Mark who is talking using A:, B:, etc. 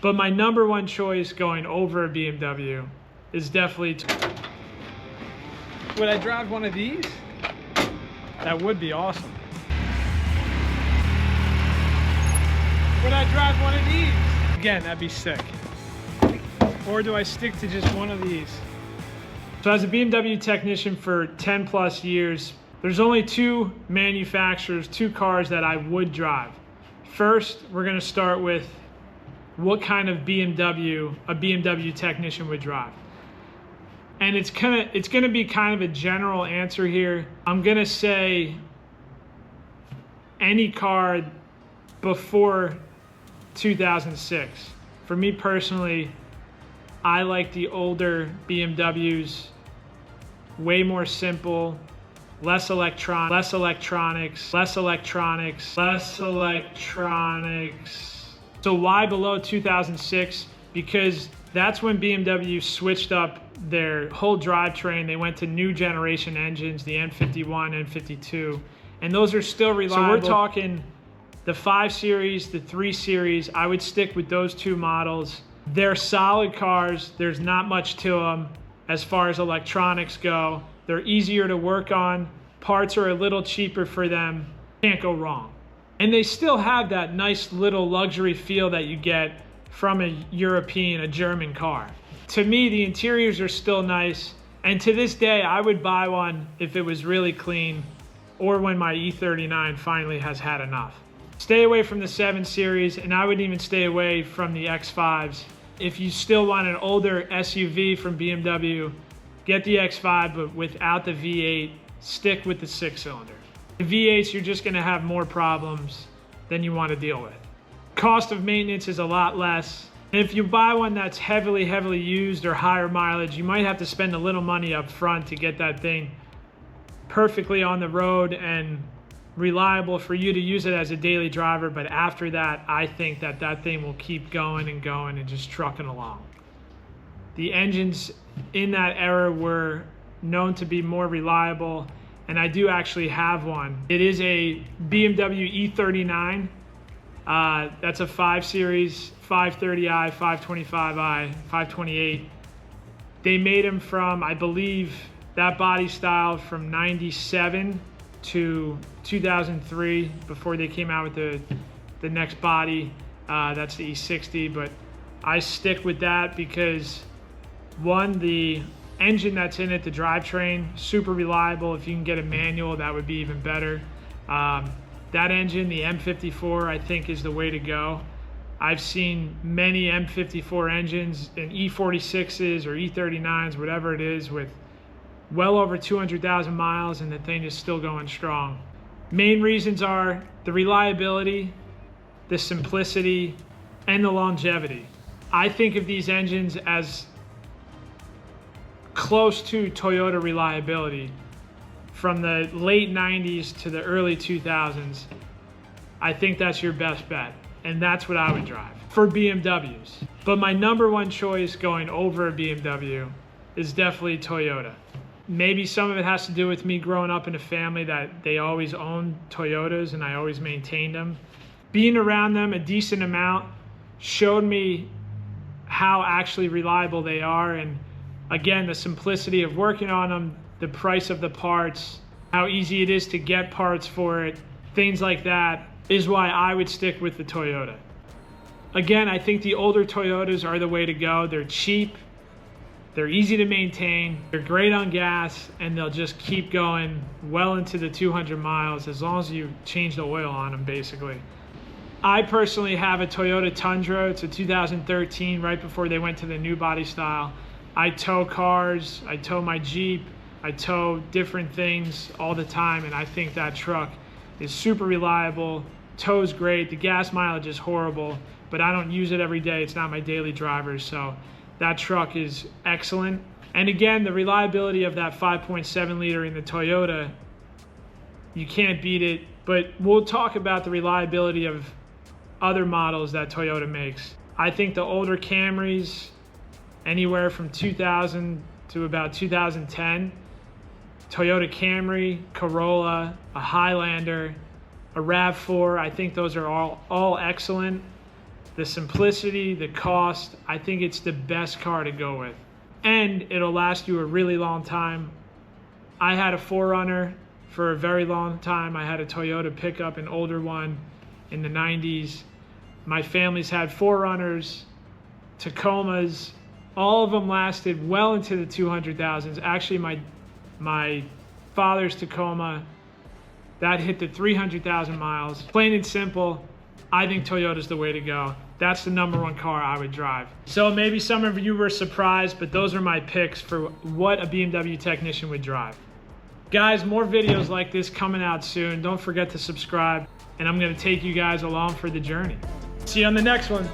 A: But my number one choice going over a BMW is definitely... Would I drive one of these? That would be awesome. Would I drive one of these? Again, that'd be sick. Or do I stick to just one of these? So as a BMW technician for 10 plus years, there's only two manufacturers, two cars that I would drive. First, we're gonna start with what kind of BMW a BMW technician would drive. And it's gonna be kind of a general answer here. I'm gonna say any car before 2006. For me personally, I like the older BMWs, way more simple, less electronics. So why below 2006? Because that's when BMW switched up their whole drivetrain. They went to new generation engines, the N51, N52, and those are still reliable. So we're talking the 5 Series, the 3 Series. I would stick with those two models. They're solid cars. There's not much to them as far as electronics go. They're easier to work on. Parts are a little cheaper for them. Can't go wrong. And they still have that nice little luxury feel that you get from a European, a German car. To me, the interiors are still nice. And to this day, I would buy one if it was really clean or when my E39 finally has had enough. Stay away from the 7 Series, and I would even stay away from the X5s. If you still want an older SUV from BMW, get the X5, but without the V8, stick with the 6-cylinder. The V8s, you're just gonna have more problems than you want to deal with. Cost of maintenance is a lot less. And if you buy one that's heavily used or higher mileage, you might have to spend a little money up front to get that thing perfectly on the road and reliable for you to use it as a daily driver. But after that, I think that that thing will keep going and just trucking along. The engines in that era were known to be more reliable, and I do actually have one. It is a BMW E39. That's a 5 Series, 530i, 525i, 528. They made them from, I believe, that body style from 97 to 2003 before they came out with the next body. That's the E60, but I stick with that because one, the engine that's in it, the drivetrain, super reliable. If you can get a manual, that would be even better. That engine, the M54, I think is the way to go. I've seen many M54 engines and E46s or E39s, whatever it is, with well over 200,000 miles, and the thing is still going strong. Main reasons are the reliability, the simplicity, and the longevity. I think of these engines as close to Toyota reliability. From the late 90s to the early 2000s, I think that's your best bet. And that's what I would drive for BMWs. But my number one choice going over a BMW is definitely Toyota. Maybe some of it has to do with me growing up in a family that they always owned Toyotas and I always maintained them. Being around them a decent amount showed me how actually reliable they are, and again, the simplicity of working on them, the price of the parts, how easy it is to get parts for it, things like that is why I would stick with the Toyota. Again, I think the older Toyotas are the way to go. They're cheap, they're easy to maintain, they're great on gas, and they'll just keep going well into the 200 miles as long as you change the oil on them, basically. I personally have a Toyota Tundra. It's a 2013, right before they went to the new body style. I tow cars, I tow my Jeep, I tow different things all the time, and I think that truck is super reliable, tows great. The gas mileage is horrible, but I don't use it every day. It's not my daily driver, so that truck is excellent. And again, the reliability of that 5.7 liter in the Toyota, you can't beat it. But we'll talk about the reliability of other models that Toyota makes. I think the older Camrys, anywhere from 2000 to about 2010, Toyota Camry, Corolla, a Highlander, a RAV4, I think those are all excellent. The simplicity, the cost, I think it's the best car to go with. And it'll last you a really long time. I had a 4Runner for a very long time. I had a Toyota pickup, an older one in the 90s. My family's had 4Runners, Tacomas. All of them lasted well into the 200,000s. Actually, my father's Tacoma, that hit the 300,000 miles. Plain and simple, I think Toyota's the way to go. That's the #1 car I would drive. So maybe some of you were surprised, but those are my picks for what a BMW technician would drive. Guys, more videos like this coming out soon. Don't forget to subscribe, and I'm gonna take you guys along for the journey. See you on the next one.